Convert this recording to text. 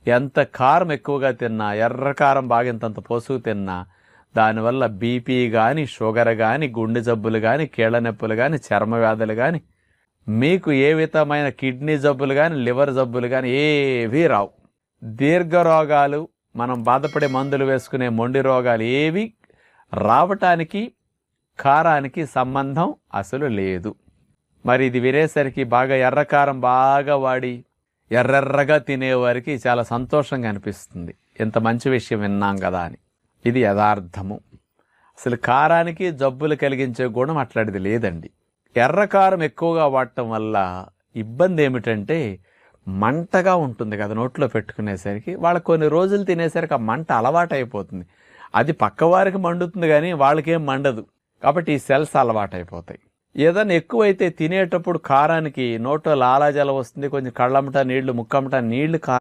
ఎంత కారం ఎక్కువగా తిన్నా, ఎర్ర కారం బాగా ఇంతంత పోసుకు తిన్నా దానివల్ల బీపీ కానీ, షుగర్ కానీ, గుండె జబ్బులు కానీ, కీళ్ళ నొప్పులు కానీ, చర్మ వ్యాధులు కానీ, మీకు ఏ విధమైన కిడ్నీ జబ్బులు కానీ, లివర్ జబ్బులు కానీ ఏవీ రావు. దీర్ఘ రోగాలు, మనం బాధపడే మందులు వేసుకునే మొండి రోగాలు ఏవి రావటానికి కారానికి సంబంధం అసలు లేదు. మరి ఇది వినేసరికి బాగా ఎర్రకారం బాగా వాడి ఎర్రెర్రగా తినేవారికి చాలా సంతోషంగా అనిపిస్తుంది. ఎంత మంచి విషయం విన్నాం కదా అని. ఇది యథార్థము. అసలు కారానికి జబ్బులు కలిగించే గుణం అట్లాంటిది లేదండి. ఎర్రకారం ఎక్కువగా వాడటం వల్ల ఇబ్బంది ఏమిటంటే మంటగా ఉంటుంది కదా నోట్లో పెట్టుకునేసరికి. వాళ్ళకి కొన్ని రోజులు తినేసరికి ఆ మంట అలవాటు అయిపోతుంది. అది పక్కవారికి మండుతుంది కానీ వాళ్ళకేం మండదు. కాబట్టి ఈ సెల్స్ అలవాటు అయిపోతాయి. ఏదైనా ఎక్కువైతే తినేటప్పుడు కారానికి నోట్లో లాలాజలం వస్తుంది, కొంచెం కళ్ళమ్మట నీళ్లు, ముక్కమ్మట నీళ్లు